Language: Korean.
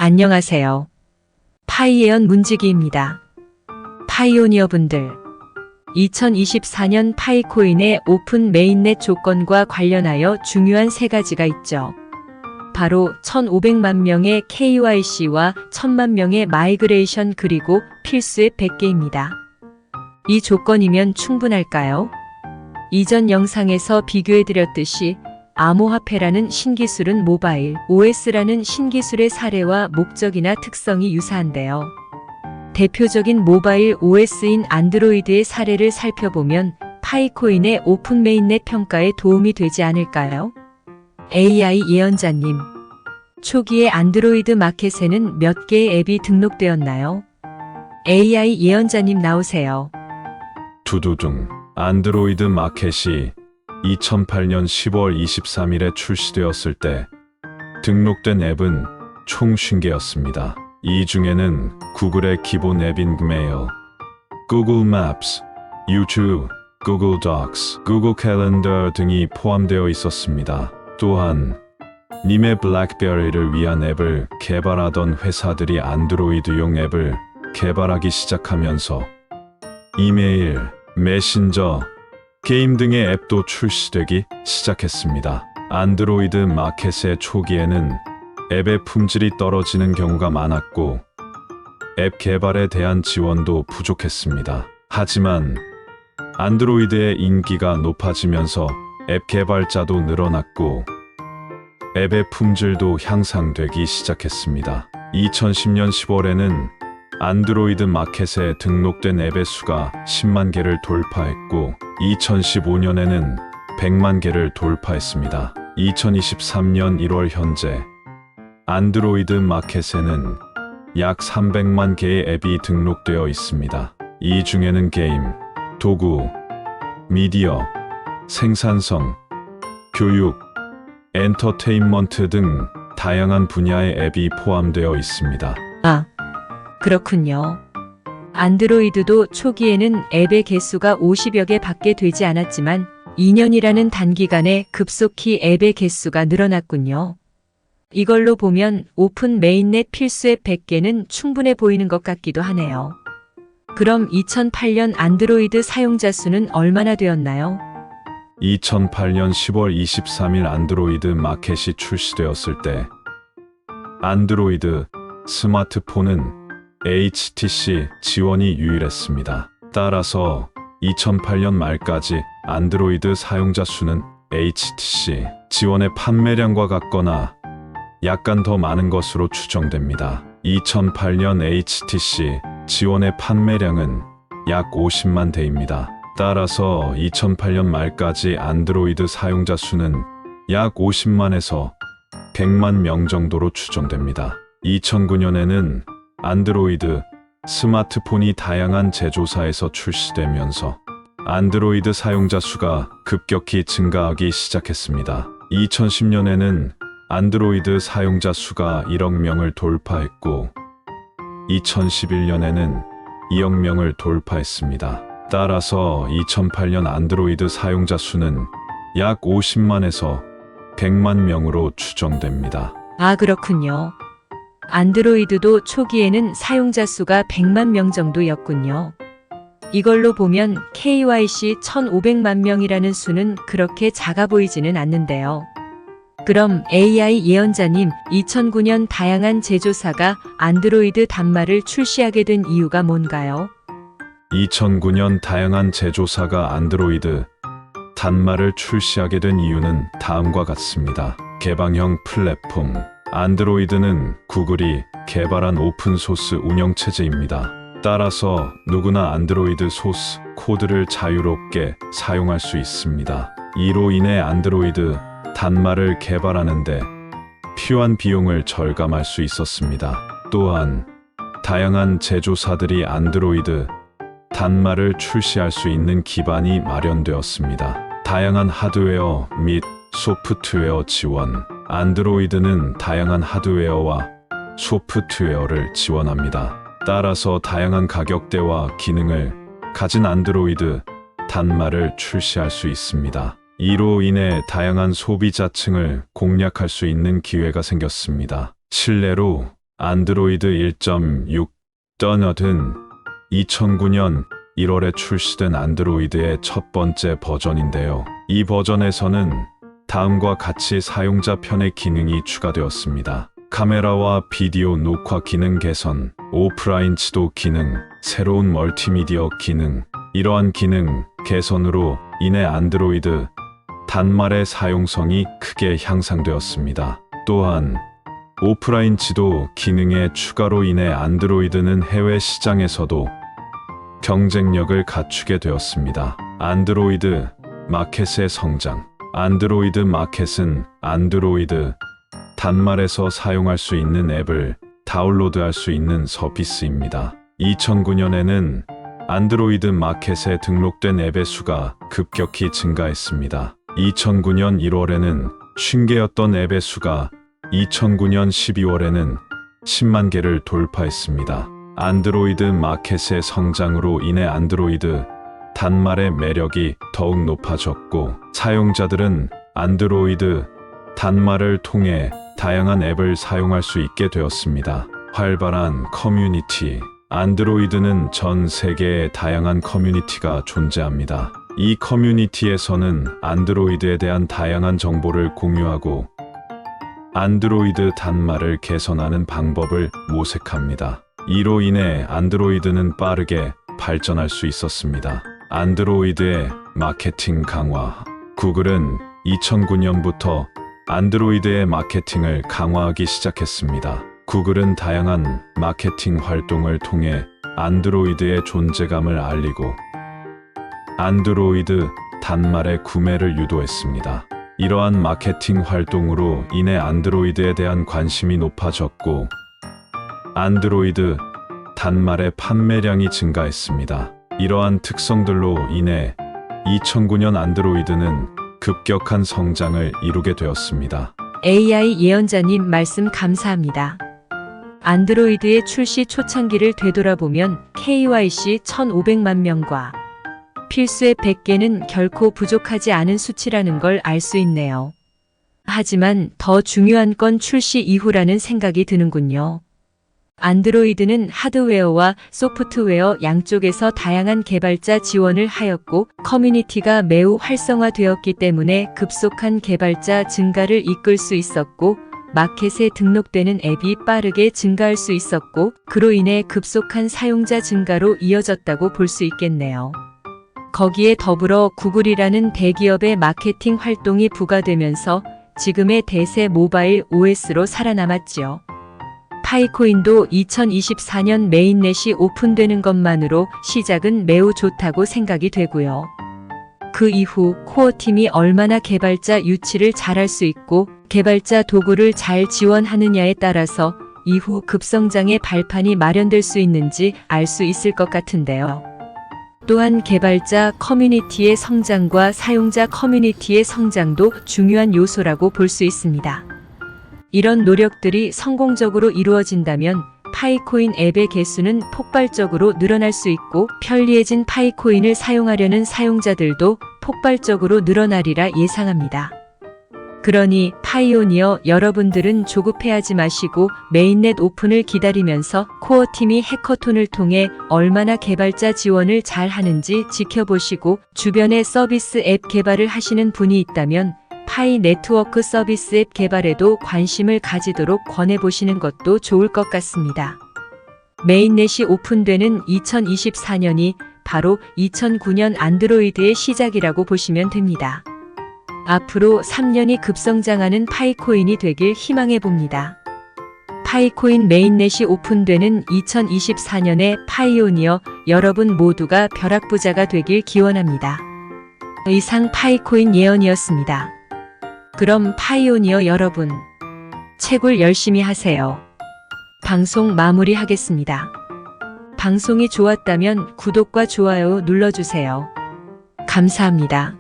안녕하세요. 파이에언 문지기입니다. 파이오니어분들, 2024년 파이코인의 오픈 메인넷 조건과 관련하여 중요한 세 가지가 있죠. 바로 1,500만 명의 KYC와 1,000만 명의 마이그레이션 그리고 필수 앱 100개입니다. 이 조건이면 충분할까요? 이전 영상에서 비교해드렸듯이 암호화폐라는 신기술은 모바일 OS라는 신기술의 사례와 목적이나 특성이 유사한데요. 대표적인 모바일 OS인 안드로이드의 사례를 살펴보면 파이코인의 오픈 메인넷 평가에 도움이 되지 않을까요? AI 예언자님, 초기에 안드로이드 마켓에는 몇 개의 앱이 등록되었나요? AI 예언자님 나오세요. 두두둥. 안드로이드 마켓이 2008년 10월 23일에 출시되었을 때 등록된 앱은 총 50개였습니다. 이 중에는 구글의 기본 앱인 메일, 구글 맵스, 유튜브, 구글 덕스, 구글 캘린더 등이 포함되어 있었습니다. 또한 님의 블랙베리를 위한 앱을 개발하던 회사들이 안드로이드용 앱을 개발하기 시작하면서 이메일, 메신저, 게임 등의 앱도 출시되기 시작했습니다. 안드로이드 마켓의 초기에는 앱의 품질이 떨어지는 경우가 많았고 앱 개발에 대한 지원도 부족했습니다. 하지만 안드로이드의 인기가 높아지면서 앱 개발자도 늘어났고 앱의 품질도 향상되기 시작했습니다. 2010년 10월에는 안드로이드 마켓에 등록된 앱의 수가 10만 개를 돌파했고 2015년에는 100만 개를 돌파했습니다. 2023년 1월 현재 안드로이드 마켓에는 약 300만 개의 앱이 등록되어 있습니다. 이 중에는 게임, 도구, 미디어, 생산성, 교육, 엔터테인먼트 등 다양한 분야의 앱이 포함되어 있습니다. 그렇군요. 안드로이드도 초기에는 앱의 개수가 50여 개밖에 되지 않았지만 2년이라는 단기간에 급속히 앱의 개수가 늘어났군요. 이걸로 보면 오픈 메인넷 필수 앱 100개는 충분해 보이는 것 같기도 하네요. 그럼 2008년 안드로이드 사용자 수는 얼마나 되었나요? 2008년 10월 23일 안드로이드 마켓이 출시되었을 때 안드로이드 스마트폰은 HTC 지원이 유일했습니다. 따라서 2008년 말까지 안드로이드 사용자 수는 HTC 지원의 판매량과 같거나 약간 더 많은 것으로 추정됩니다. 2008년 HTC 지원의 판매량은 약 50만 대입니다. 따라서 2008년 말까지 안드로이드 사용자 수는 약 50만에서 100만 명 정도로 추정됩니다. 2009년에는 안드로이드 스마트폰이 다양한 제조사에서 출시되면서 안드로이드 사용자 수가 급격히 증가하기 시작했습니다. 2010년에는 안드로이드 사용자 수가 1억 명을 돌파했고 2011년에는 2억 명을 돌파했습니다. 따라서 2008년 안드로이드 사용자 수는 약 50만에서 100만 명으로 추정됩니다. 그렇군요. 안드로이드도 초기에는 사용자 수가 100만 명 정도였군요. 이걸로 보면 KYC 1,500만 명이라는 수는 그렇게 작아 보이지는 않는데요. 그럼 AI 예언자님, 2009년 다양한 제조사가 안드로이드 단말을 출시하게 된 이유가 뭔가요? 2009년 다양한 제조사가 안드로이드 단말을 출시하게 된 이유는 다음과 같습니다. 개방형 플랫폼. 안드로이드는 구글이 개발한 오픈소스 운영체제입니다. 따라서 누구나 안드로이드 소스 코드를 자유롭게 사용할 수 있습니다. 이로 인해 안드로이드 단말을 개발하는데 필요한 비용을 절감할 수 있었습니다. 또한 다양한 제조사들이 안드로이드 단말을 출시할 수 있는 기반이 마련되었습니다. 다양한 하드웨어 및 소프트웨어 지원. 안드로이드는 다양한 하드웨어와 소프트웨어를 지원합니다. 따라서 다양한 가격대와 기능을 가진 안드로이드 단말을 출시할 수 있습니다. 이로 인해 다양한 소비자층을 공략할 수 있는 기회가 생겼습니다. 실내로 안드로이드 1.6 떠너든 2009년 1월에 출시된 안드로이드의 첫 번째 버전인데요. 이 버전에서는 다음과 같이 사용자 편의 기능이 추가되었습니다. 카메라와 비디오 녹화 기능 개선, 오프라인 지도 기능, 새로운 멀티미디어 기능. 이러한 기능 개선으로 인해 안드로이드 단말의 사용성이 크게 향상되었습니다. 또한 오프라인 지도 기능의 추가로 인해 안드로이드는 해외 시장에서도 경쟁력을 갖추게 되었습니다. 안드로이드 마켓의 성장. 안드로이드 마켓은 안드로이드 단말에서 사용할 수 있는 앱을 다운로드할 수 있는 서비스입니다. 2009년에는 안드로이드 마켓에 등록된 앱의 수가 급격히 증가했습니다. 2009년 1월에는 50개였던 앱의 수가 2009년 12월에는 10만 개를 돌파했습니다. 안드로이드 마켓의 성장으로 인해 안드로이드 단말의 매력이 더욱 높아졌고 사용자들은 안드로이드 단말을 통해 다양한 앱을 사용할 수 있게 되었습니다. 활발한 커뮤니티. 안드로이드는 전 세계에 다양한 커뮤니티가 존재합니다. 이 커뮤니티에서는 안드로이드에 대한 다양한 정보를 공유하고 안드로이드 단말을 개선하는 방법을 모색합니다. 이로 인해 안드로이드는 빠르게 발전할 수 있었습니다. 안드로이드의 마케팅 강화. 구글은 2009년부터 안드로이드의 마케팅을 강화하기 시작했습니다. 구글은 다양한 마케팅 활동을 통해 안드로이드의 존재감을 알리고 안드로이드 단말의 구매를 유도했습니다. 이러한 마케팅 활동으로 인해 안드로이드에 대한 관심이 높아졌고 안드로이드 단말의 판매량이 증가했습니다. 이러한 특성들로 인해 2009년 안드로이드는 급격한 성장을 이루게 되었습니다. AI 예언자님 말씀 감사합니다. 안드로이드의 출시 초창기를 되돌아보면 KYC 1,500만 명과 필수의 100개는 결코 부족하지 않은 수치라는 걸 알 수 있네요. 하지만 더 중요한 건 출시 이후라는 생각이 드는군요. 안드로이드는 하드웨어와 소프트웨어 양쪽에서 다양한 개발자 지원을 하였고 커뮤니티가 매우 활성화되었기 때문에 급속한 개발자 증가를 이끌 수 있었고 마켓에 등록되는 앱이 빠르게 증가할 수 있었고 그로 인해 급속한 사용자 증가로 이어졌다고 볼 수 있겠네요. 거기에 더불어 구글이라는 대기업의 마케팅 활동이 부과되면서 지금의 대세 모바일 OS로 살아남았지요. 파이코인도 2024년 메인넷이 오픈되는 것만으로 시작은 매우 좋다고 생각이 되고요. 그 이후 코어팀이 얼마나 개발자 유치를 잘할 수 있고 개발자 도구를 잘 지원하느냐에 따라서 이후 급성장의 발판이 마련될 수 있는지 알 수 있을 것 같은데요. 또한 개발자 커뮤니티의 성장과 사용자 커뮤니티의 성장도 중요한 요소라고 볼 수 있습니다. 이런 노력들이 성공적으로 이루어진다면 파이코인 앱의 개수는 폭발적으로 늘어날 수 있고 편리해진 파이코인을 사용하려는 사용자들도 폭발적으로 늘어나리라 예상합니다. 그러니 파이오니어 여러분들은 조급해하지 마시고 메인넷 오픈을 기다리면서 코어팀이 해커톤을 통해 얼마나 개발자 지원을 잘 하는지 지켜보시고 주변에 서비스 앱 개발을 하시는 분이 있다면 파이 네트워크 서비스 앱 개발에도 관심을 가지도록 권해보시는 것도 좋을 것 같습니다. 메인넷이 오픈되는 2024년이 바로 2009년 안드로이드의 시작이라고 보시면 됩니다. 앞으로 3년이 급성장하는 파이코인이 되길 희망해 봅니다. 파이코인 메인넷이 오픈되는 2024년의 파이오니어 여러분 모두가 벼락부자가 되길 기원합니다. 이상 파이코인 예언이었습니다. 그럼 파이오니어 여러분, 채굴 열심히 하세요. 방송 마무리하겠습니다. 방송이 좋았다면 구독과 좋아요 눌러주세요. 감사합니다.